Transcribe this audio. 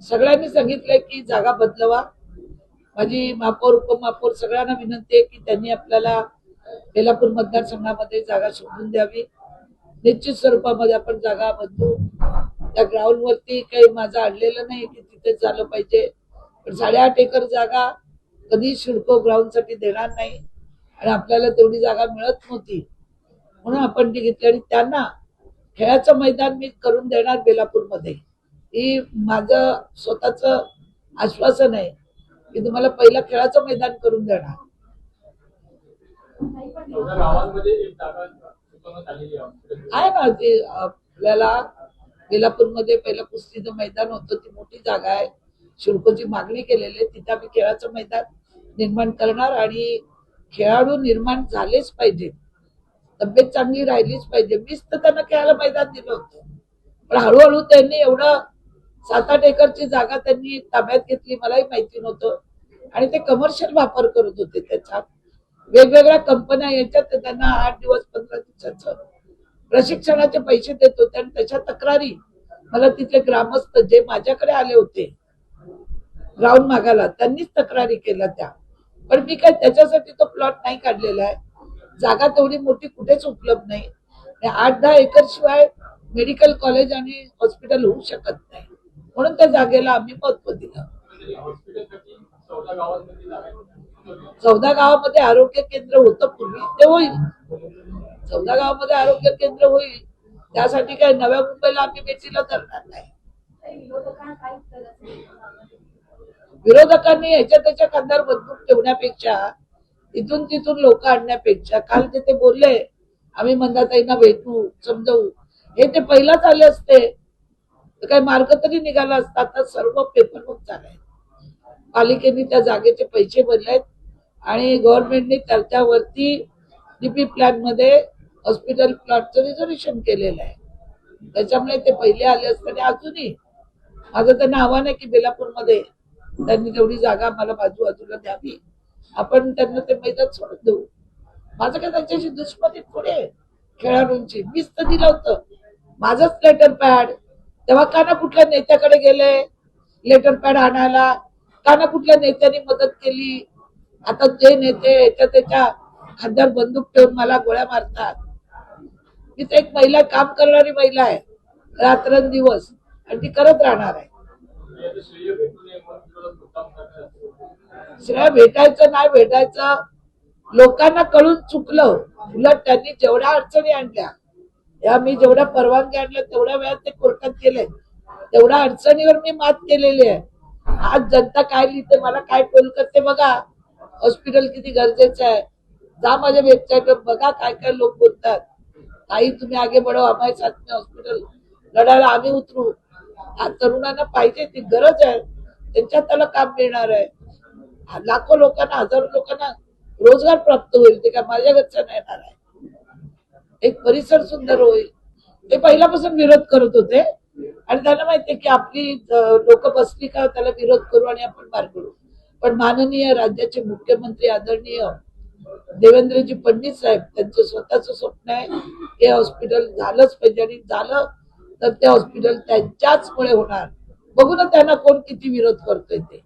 सगळ्यांनी सांगितलंय की जागा बदलवा. माझी महापौर उपमहापौर सगळ्यांना विनंती आहे की त्यांनी आपल्याला बेलापूर मतदारसंघामध्ये जागा शोधून द्यावी. निश्चित स्वरूपामध्ये आपण जागा बदलू. त्या ग्राउंड वरती काही माझं आणलेलं नाही की तिथे झालं पाहिजे, पण 8.5 एकर जागा कधी सिडको ग्राउंड साठी देणार नाही आणि आपल्याला तेवढी जागा मिळत नव्हती म्हणून आपण ती घेतली आणि त्यांना खेळाचं मैदान मी करून देणार बेलापूरमध्ये. ही माझं स्वतःच आश्वासन आहे की तुम्हाला पहिलं खेळाचं मैदान करून देणार. आहे ना ते आपल्याला बेलापूरमध्ये पहिलं कुस्तीचं मैदान होतं, ती मोठी जागा आहे, शुल्कची मागणी केलेली आहे, तिथे आम्ही खेळाचं मैदान निर्माण करणार आणि खेळाडू निर्माण झालेच पाहिजे, तब्येत चांगली राहिलीच पाहिजे. मीच तर त्यांना खेळायला मैदान दिलं होतं, पण हळूहळू त्यांनी एवढं 7-8 एकरची जागा त्यांनी ताब्यात घेतली, मलाही माहिती नव्हतं आणि ते कमर्शियल वापर करत होते. त्याचा वेगवेगळ्या कंपन्या याच्यात त्यांना 8 दिवस 15 दिवसाचं प्रशिक्षणाचे पैसे देत होते आणि त्याच्या तक्रारी मला तिथले ग्रामस्थ जे माझ्याकडे आले होते ग्राउंड मागायला त्यांनीच तक्रारी केल्या त्या. पण मी काय त्याच्यासाठी तो प्लॉट नाही काढलेला आहे, जागा तेवढी मोठी कुठेच उपलब्ध नाही. 8-10 एकर शिवाय मेडिकल कॉलेज आणि हॉस्पिटल होऊ शकत नाही, म्हणून त्या जागेला आम्ही महत्व दिलं. 14 गावामध्ये आरोग्य केंद्र होतं पूर्वी, ते होईल. 14 गावामध्ये आरोग्य केंद्र होईल, त्यासाठी काय नव्या मुंबईला आम्ही बेटीला धरणार नाही. विरोधकांनी याच्या त्याच्या खांद्यावर बंदूक ठेवण्यापेक्षा, इथून तिथून लोक आणण्यापेक्षा, काल ते बोलले आम्ही मंदाताईंना भेटू समजवू, हे ते पहिलाच आले असते तर काही मार्ग तरी निघाला असता. आता सर्व पेपरवर्क झालाय, पालिकेने त्या जागेचे पैसे भरलेत आणि गव्हर्नमेंटने त्याच्यावरती डीपी प्लॅन मध्ये हॉस्पिटल प्लॉटचं रिझर्वेशन केलेलं आहे. त्याच्यामुळे ते पहिले आले असताना अजूनही माझं त्यांना आव्हान आहे की बेलापूरमध्ये त्यांनी तेवढी जागा मला बाजूला द्यावी, आपण त्यांना ते मैदान सोडून देऊ. माझं काय त्यांच्याशी दुश्मनी पुढे खेळाडूंची, मीच तर दिलं होतं माझंच लेटर पॅड. तेव्हा का ना कुठल्या नेत्याकडे गेले लेटर पॅड आणायला, का ना कुठल्या नेत्यांनी मदत केली. आता जे नेते त्याच्या खांद्यावर बंदूक ठेवून मला गोळ्या मारतात. मी तर एक महिला, काम करणारी महिला आहे रात्रंदिवस, आणि ती करत राहणार आहे. श्रेय भेटायचं नाही भेटायचं लोकांना कळून चुकलं. उलट त्यांनी जेवढ्या अडचणी आणल्या, या मी जेवढ्या परवानगी आणल्या तेवढ्या वेळात ते कोर्टात गेले, तेवढ्या अडचणीवर मी मात केलेली आहे. आज जनता काय लिहिते, मला काय टोल करते बघा. हॉस्पिटल किती गरजेचं आहे, जा माझ्या वेबसाईटवर बघा काय काय लोक बोलतात. काही तुम्ही आगे बढो, हमारे साथ में हॉस्पिटल लढायला आम्ही उतरू. आज तरुणांना पाहिजे, ती गरज आहे, त्यांच्यात त्याला काम मिळणार आहे. लाखो लोकांना, हजारो लोकांना रोजगार प्राप्त होईल, ते काय माझ्या घरच्या नाही येणार आहे. एक परिसर सुंदर होईल. ते पहिल्यापासून विरोध करत होते आणि त्यांना माहितीये की आपली लोक बसली का त्याला विरोध करू आणि आपण मार करू. पण माननीय राज्याचे मुख्यमंत्री आदरणीय देवेंद्रजी फडणवीस साहेब, त्यांचं स्वतःचं स्वप्न आहे हे हॉस्पिटल झालंच पाहिजे आणि झालं तर ते हॉस्पिटल त्यांच्याच मुळे होणार. बघू ना त्यांना कोण किती विरोध करतोय ते.